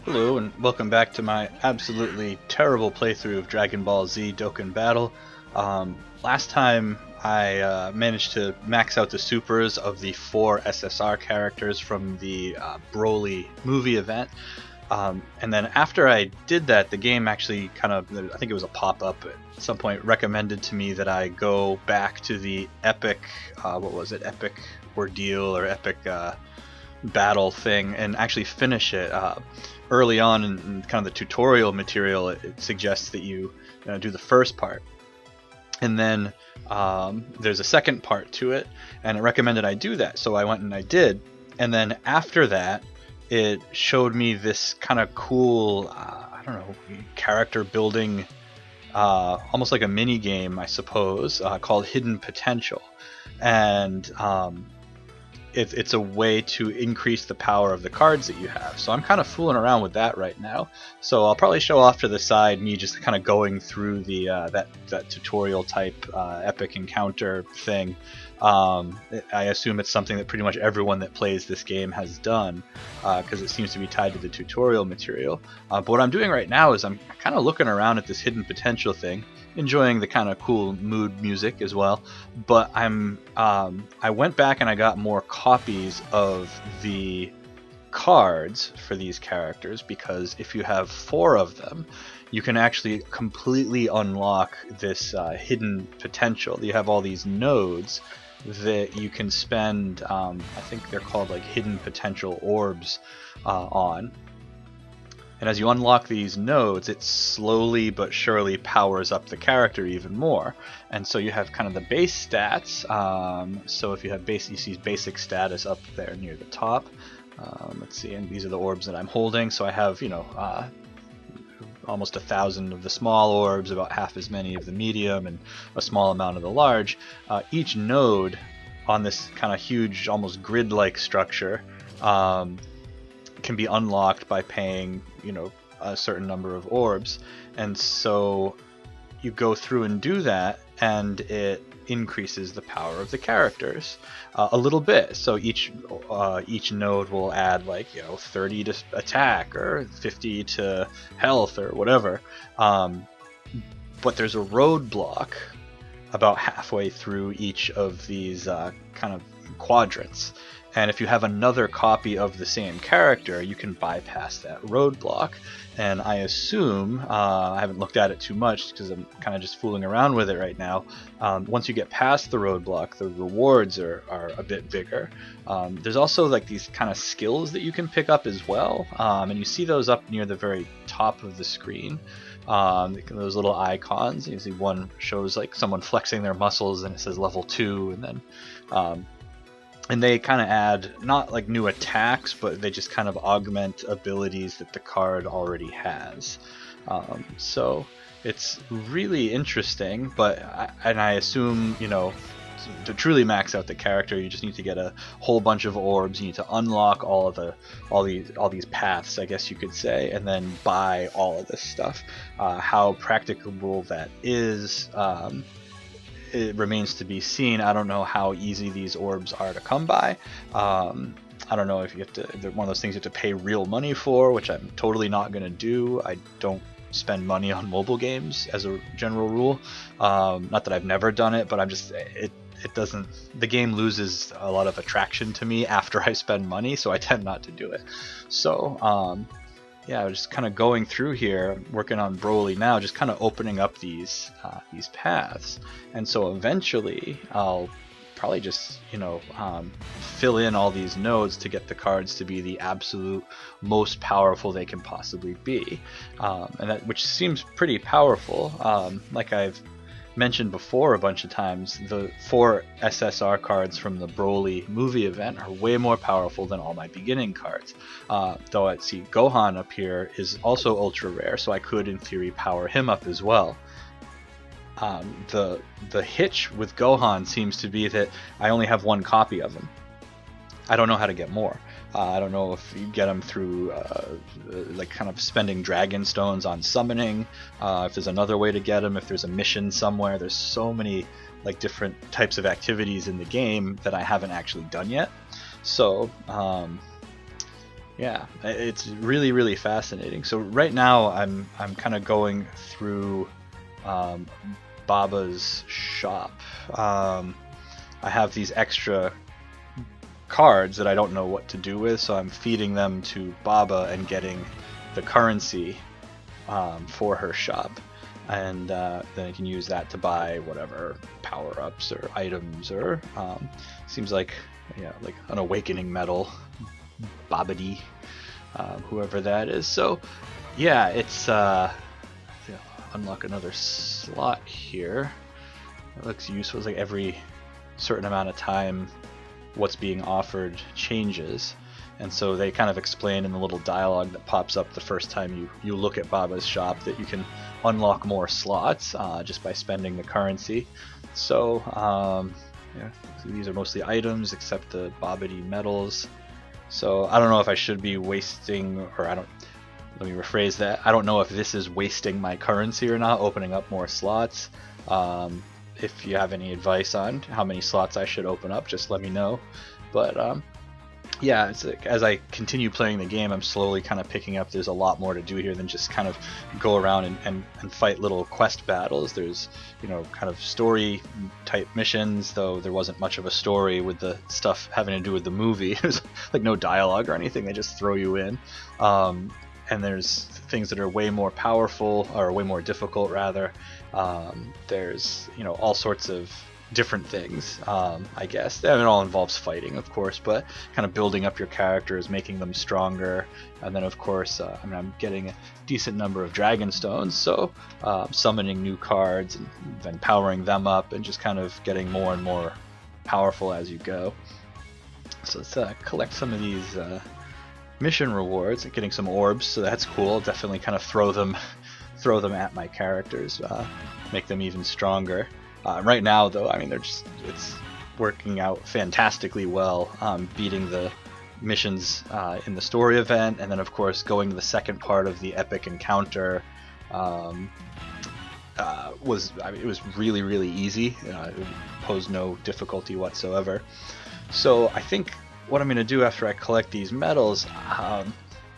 Hello and welcome back to my absolutely terrible playthrough of Dragon Ball Z Dokkan Battle. Last time I managed to max out the supers of the 4 SSR characters from the Broly movie event. And then after I did that, the game actually I think it was a pop-up at some point, recommended to me that I go back to the epic, epic ordeal or epic battle thing and actually finish it. Early on in kind of the tutorial material, it suggests that you do the first part, and then there's a second part to it, and it recommended I do that, so I went and I did. And then after that, it showed me this kind of cool, I don't know, character building, almost like a mini game, I suppose, called Hidden Potential, and it's a way to increase the power of the cards that you have. So I'm kind of fooling around with that right now. So I'll probably show off to the side me just kind of going through the that tutorial type epic encounter thing. I assume it's something that pretty much everyone that plays this game has done, because it seems to be tied to the tutorial material. But what I'm doing right now is I'm kind of looking around at this hidden potential thing, enjoying the kind of cool mood music as well. But I went back and I got more copies of the cards for these characters, because if you have 4 of them, you can actually completely unlock this hidden potential. You have all these nodes that you can spend, I think they're called like hidden potential orbs, on. And as you unlock these nodes, it slowly but surely powers up the character even more. And so you have kind of the base stats. So if you have you see basic status up there near the top. Let's see, and these are the orbs that I'm holding. So I have, almost 1,000 of the small orbs, about half as many of the medium, and a small amount of the large. Each node on this kind of huge, almost grid-like structure can be unlocked by paying, a certain number of orbs. And so you go through and do that, and it increases the power of the characters a little bit. So each node will add 30 to attack or 50 to health or whatever. But there's a roadblock about halfway through each of these kind of quadrants. And if you have another copy of the same character, you can bypass that roadblock. And I assume, I haven't looked at it too much because I'm kind of just fooling around with it right now, once you get past the roadblock, the rewards are a bit bigger. There's also these kind of skills that you can pick up as well, and you see those up near the very top of the screen. Those little icons. You see one shows someone flexing their muscles and it says level 2, and then and they kind of add, not new attacks, but they just kind of augment abilities that the card already has. So it's really interesting, but I assume, to truly max out the character, you just need to get a whole bunch of orbs. You need to unlock all these paths, I guess you could say, and then buy all of this stuff. How practicable that is, it remains to be seen. I don't know how easy these orbs are to come by. I don't know if you have to, they're one of those things you have to pay real money for, which I'm totally not going to do. I don't spend money on mobile games as a general rule. Not that I've never done it, but it doesn't, the game loses a lot of attraction to me after I spend money, so I tend not to do it. So yeah, I'm just kind of going through here, working on Broly now, just kind of opening up these paths. And so eventually I'll probably just fill in all these nodes to get the cards to be the absolute most powerful they can possibly be, and which seems pretty powerful. Like I've mentioned before a bunch of times, the 4 SSR cards from the Broly movie event are way more powerful than all my beginning cards. Though I see Gohan up here is also ultra rare, so I could in theory power him up as well. The hitch with Gohan seems to be that I only have 1 copy of him. I don't know how to get more. I don't know if you get them through kind of spending dragon stones on summoning, if there's another way to get them, if there's a mission somewhere. There's so many different types of activities in the game that I haven't actually done yet. So Yeah, it's really really fascinating. So right now I'm kind of going through um, Baba's shop. Um, I have these extra cards that I don't know what to do with, so I'm feeding them to Baba and getting the currency for her shop, and then I can use that to buy whatever power-ups or items or seems like like an awakening medal, Babidi, whoever that is. So yeah, it's unlock another slot here. It looks useful. It's like every certain amount of time what's being offered changes, and so they kind of explain in the little dialogue that pops up the first time you look at Baba's shop that you can unlock more slots just by spending the currency. So yeah, so these are mostly items except the Babidi medals. So I don't know if I should be wasting, or I don't. Let me rephrase that. I don't know if this is wasting my currency or not, opening up more slots. If you have any advice on how many slots I should open up, just let me know. But yeah, it's like, as I continue playing the game, I'm slowly kind of picking up there's a lot more to do here than just kind of go around and fight little quest battles. There's, kind of story type missions, though there wasn't much of a story with the stuff having to do with the movie. There's like no dialogue or anything, they just throw you in. And there's things that are way more powerful, or way more difficult rather. There's all sorts of different things, I guess. And it all involves fighting, of course, but kind of building up your characters, making them stronger, and then of course I'm getting a decent number of dragon stones, so summoning new cards and then powering them up and just kind of getting more and more powerful as you go. So let's collect some of these mission rewards, getting some orbs, so that's cool. Definitely kind of throw them at my characters, make them even stronger. Right now though, I mean, it's working out fantastically well, beating the missions in the story event, and then of course going to the second part of the epic encounter it was really really easy. It posed no difficulty whatsoever. So I think what I'm going to do after I collect these medals,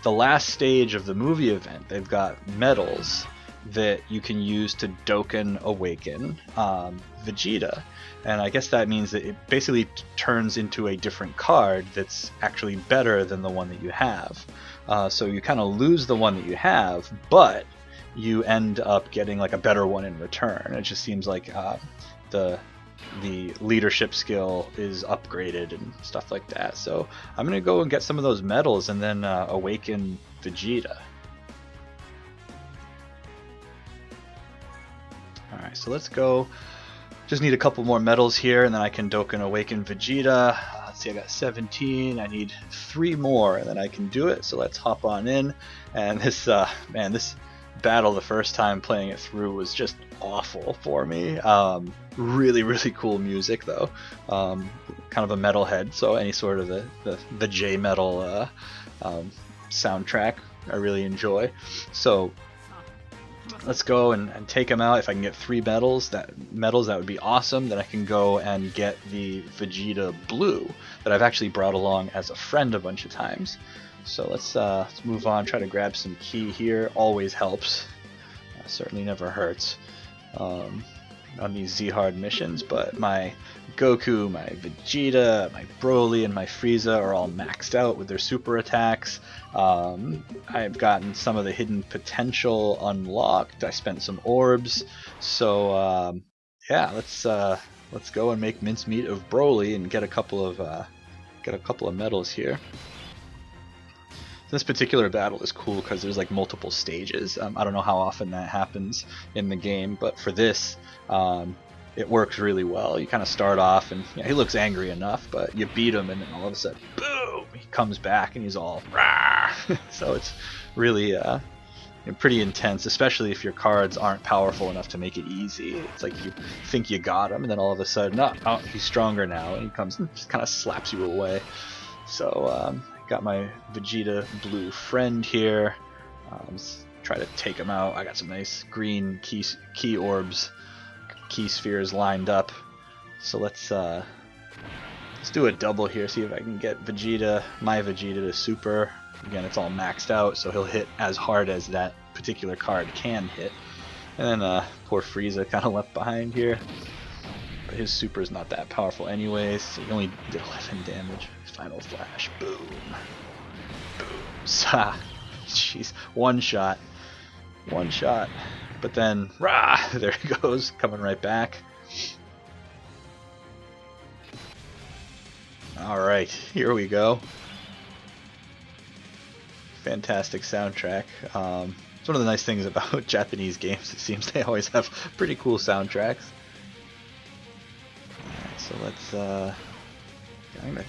the last stage of the movie event, they've got medals that you can use to Dokkan Awaken Vegeta. And I guess that means that it basically turns into a different card that's actually better than the one that you have. So you kind of lose the one that you have, but you end up getting like a better one in return. It just seems like the leadership skill is upgraded and stuff like that. So I'm gonna go and get some of those medals and then awaken Vegeta. Alright, so let's go. Just need a couple more medals here and then I can Dokkan Awaken Vegeta. Let's see, I got 17. I need 3 more and then I can do it. So let's hop on in. And this this battle the first time playing it through was just awful for me. Really really cool music though, kind of a metalhead, so any sort of the J metal soundtrack I really enjoy. So let's go and take him out. If I can get 3 medals, that would be awesome. Then I can go and get the Vegeta Blue that I've actually brought along as a friend a bunch of times. So let's move on, try to grab some ki here. Always helps, certainly never hurts on these Z-Hard missions. But my Goku, my Vegeta, my Broly, and my Frieza are all maxed out with their super attacks. I've gotten some of the hidden potential unlocked. I spent some orbs. So yeah, let's go and make mincemeat of Broly and get a couple of medals here. This particular battle is cool because there's like multiple stages. I don't know how often that happens in the game, but for this, it works really well. You kind of start off and he looks angry enough, but you beat him and then all of a sudden, boom, he comes back and he's all rah. So it's really pretty intense, especially if your cards aren't powerful enough to make it easy. It's like you think you got him and then all of a sudden, oh, he's stronger now, and he comes and just kind of slaps you away. So got my Vegeta Blue friend here. Let's try to take him out. I got some nice green key orbs, key spheres lined up. So let's Let's do a double here, see if I can get Vegeta, my Vegeta to super. Again, it's all maxed out, so he'll hit as hard as that particular card can hit. And then poor Frieza kind of left behind here. But his super is not that powerful anyways, so he only did 11 damage. Final flash, boom. Boom. Ha! Jeez, one shot. One shot. But then, rah! There he goes, coming right back. Alright, here we go. Fantastic soundtrack. It's one of the nice things about Japanese games. It seems they always have pretty cool soundtracks. Alright, so let's I'm gonna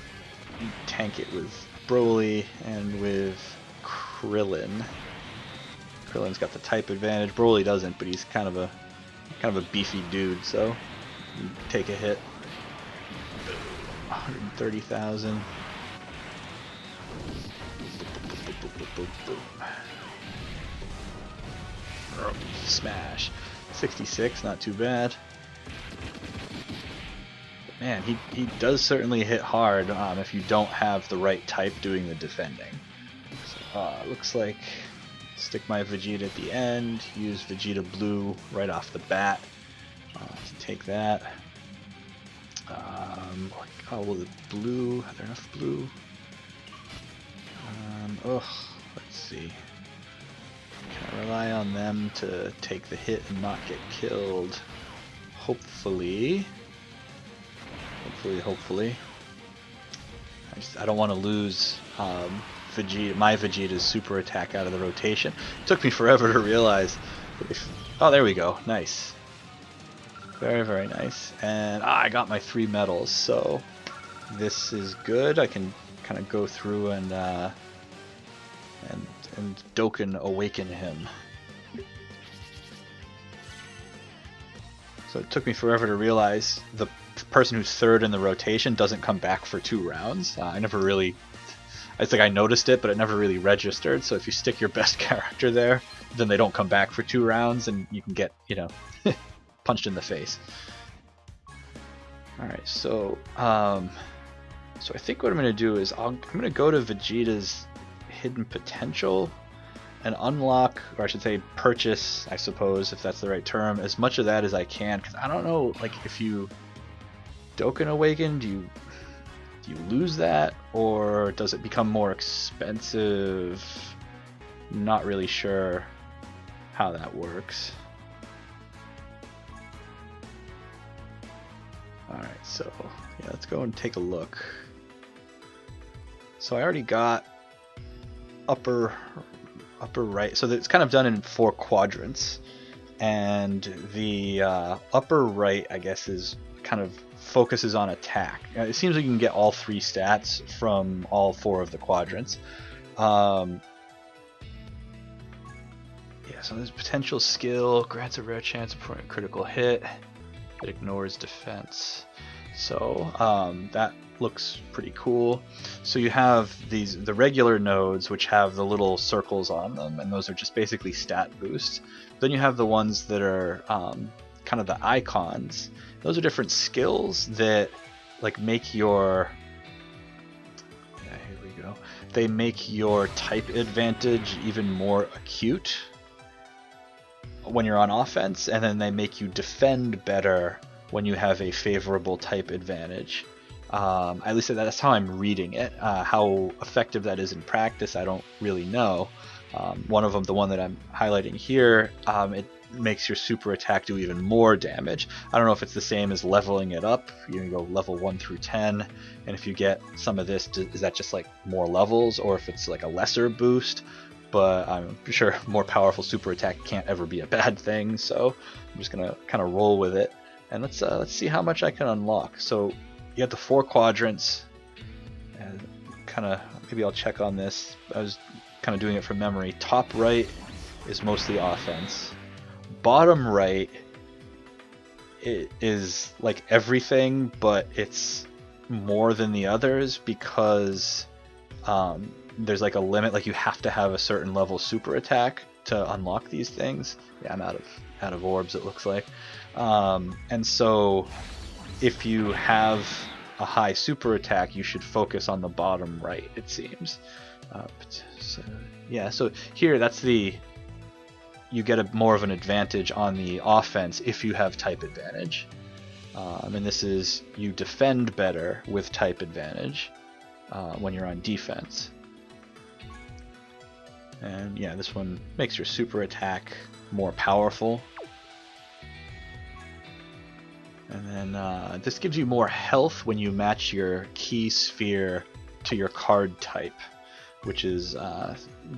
tank it with Broly and with Krillin. Krillin's got the type advantage. Broly doesn't, but he's kind of a beefy dude, so you take a hit. 130,000. Smash. 66, not too bad. But man, he does certainly hit hard if you don't have the right type doing the defending. So, looks like stick my Vegeta at the end, use Vegeta Blue right off the bat to take that. Oh, well, the blue, are there enough blue? Let's see. Can I rely on them to take the hit and not get killed? Hopefully. Hopefully. I don't want to lose my Vegeta's super attack out of the rotation. It took me forever to realize. Oh, there we go. Nice. Very, very nice. And I got my 3 medals, so this is good. I can kind of go through and Dokkan Awaken him. So it took me forever to realize the person who's third in the rotation doesn't come back for 2 rounds. I think I noticed it, but it never really registered. So if you stick your best character there, then they don't come back for 2 rounds, and you can get, punched in the face. All right, so I think what I'm going to do is I'm going to go to Vegeta's hidden potential and unlock, or I should say purchase, I suppose, if that's the right term, as much of that as I can, because I don't know, like, if you Dokkan Awaken, do you lose that, or does it become more expensive? Not really sure how that works. Alright, so yeah, let's go and take a look. So I already got upper right, so it's kind of done in 4 quadrants, and the upper right, I guess, is kind of focuses on attack. It seems like you can get all 3 stats from all 4 of the quadrants. Yeah, so there's potential skill, grants a rare chance of a critical hit. It ignores defense. So that looks pretty cool. So you have the regular nodes, which have the little circles on them, and those are just basically stat boosts. Then you have the ones that are kind of the icons. Those are different skills that make your here we go. They make your type advantage even more acute when you're on offense, and then they make you defend better when you have a favorable type advantage. At least that's how I'm reading it. How effective that is in practice, I don't really know. One of them, the one that I'm highlighting here, it makes your super attack do even more damage. I don't know if it's the same as leveling it up. You can go level 1 through 10, and if you get some of this, is that just like more levels, or if it's like a lesser boost? But I'm sure more powerful super attack can't ever be a bad thing, so I'm just gonna kind of roll with it, and let's see how much I can unlock. So you have the 4 quadrants, and kind of maybe I'll check on this. I was kind of doing it from memory. Top right is mostly offense. Bottom right, it is like everything, but it's more than the others because there's like a limit. Like you have to have a certain level super attack to unlock these things. Yeah, I'm out of orbs, it looks like. And so if you have a high super attack, you should focus on the bottom right, it seems. So, yeah, so here you get more of an advantage on the offense if you have type advantage. And this is, you defend better with type advantage when you're on defense. And yeah, this one makes your super attack more powerful. And then this gives you more health when you match your key sphere to your card type, which is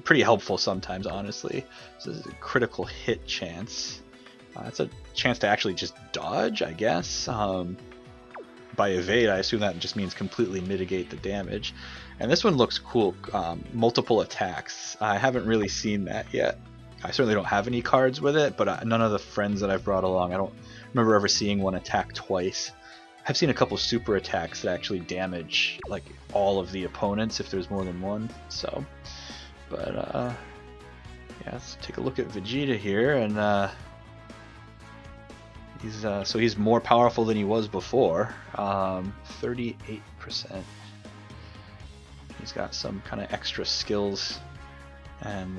pretty helpful sometimes, honestly. So this is a critical hit chance. It's a chance to actually just dodge, I guess. By evade, I assume that just means completely mitigate the damage. And this one looks cool. Multiple attacks. I haven't really seen that yet. I certainly don't have any cards with it, but none of the friends that I've brought along, I don't remember ever seeing one attack twice. I've seen a couple super attacks that actually damage like all of the opponents if there's more than one. So, but yeah, let's take a look at Vegeta here, and he's more powerful than he was before. 38%. He's got some kind of extra skills, and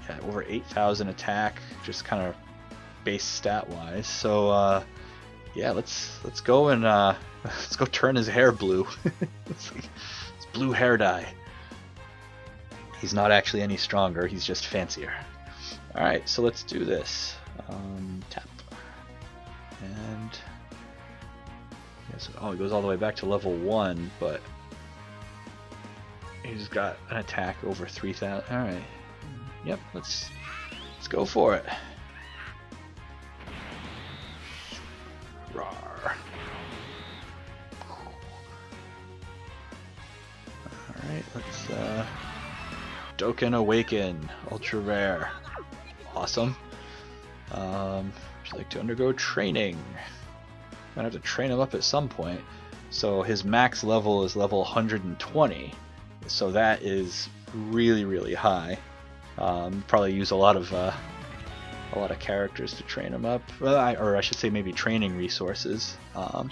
yeah, over 8,000 attack, just kind of base stat wise. So yeah, let's go and let's go turn his hair blue. It's blue hair dye. He's not actually any stronger, he's just fancier. Alright, so let's do this. Tap. And yes, oh, it goes all the way back to level 1, but he's got an attack over 3,000. Alright. Yep, let's go for it. Rawr. Alright, let's Dokkan Awaken, ultra rare. Awesome. Would you like to undergo training? Might have to train him up at some point. So his max level is level 120. So that is really, really high. Probably use a lot of characters to train him up, or I should say maybe training resources, because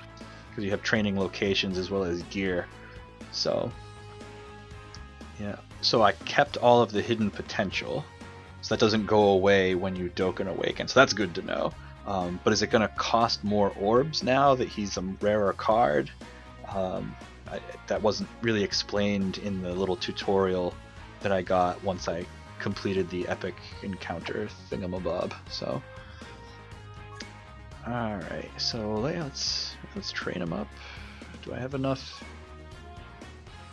you have training locations as well as gear. So yeah, so I kept all of the hidden potential, so that doesn't go away when you Dokkan Awaken. So that's good to know. But is it going to cost more orbs now that he's a rarer card? That wasn't really explained in the little tutorial that I got once I completed the epic encounter thingamabob. So alright, so yeah, let's train him up. Do I have enough?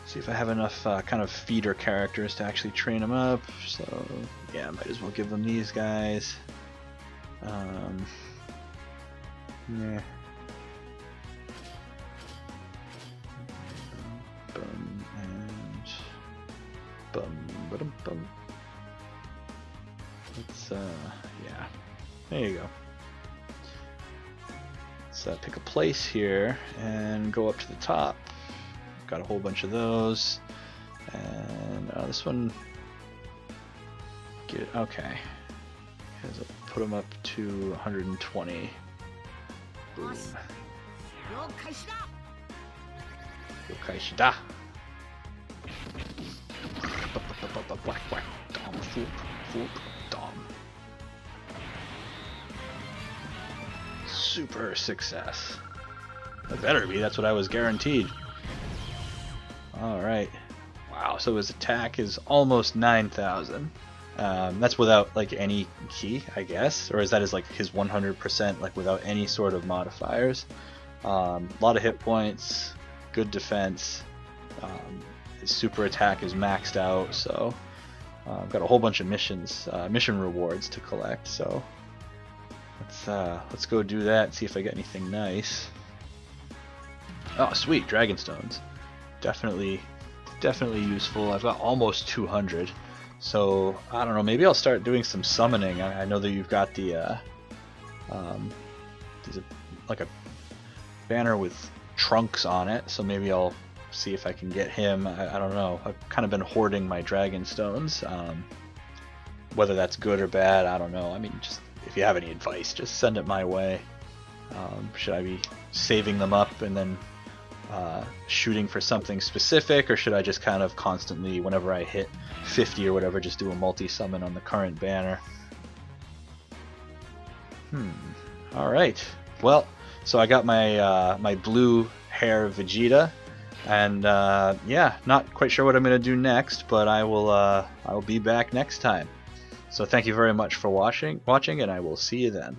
See if I have enough kind of feeder characters to actually train him up. So yeah, might as well give them these guys. Yeah. Bum and bum. Let's yeah, there you go. Let's pick a place here and go up to the top. Got a whole bunch of those, and this one, get okay. Put them up to 120. Boom. Yokai-shida. Dom, foop, dom. Super success. That better be, that's what I was guaranteed. Alright. Wow, so his attack is almost 9,000. That's without like any key, I guess, or is that like his 100%, like without any sort of modifiers? A lot of hit points, good defense. His super attack is maxed out, so I've got a whole bunch of missions, mission rewards to collect. So let's go do that and see if I get anything nice. Oh, sweet, Dragon Stones. Definitely useful. I've got almost 200. So I don't know, maybe I'll start doing some summoning. I know that you've got the there's like a banner with Trunks on it, so maybe I'll see if I can get him. I don't know. I've kind of been hoarding my Dragon Stones. Whether that's good or bad, I don't know. I mean, just if you have any advice, just send it my way. Should I be saving them up and then shooting for something specific, or should I just kind of constantly, whenever I hit 50 or whatever, just do a multi-summon on the current banner? Alright, well, so I got my my blue hair Vegeta, and yeah, not quite sure what I'm going to do next, but I'll be back next time. So thank you very much for watching, and I will see you then.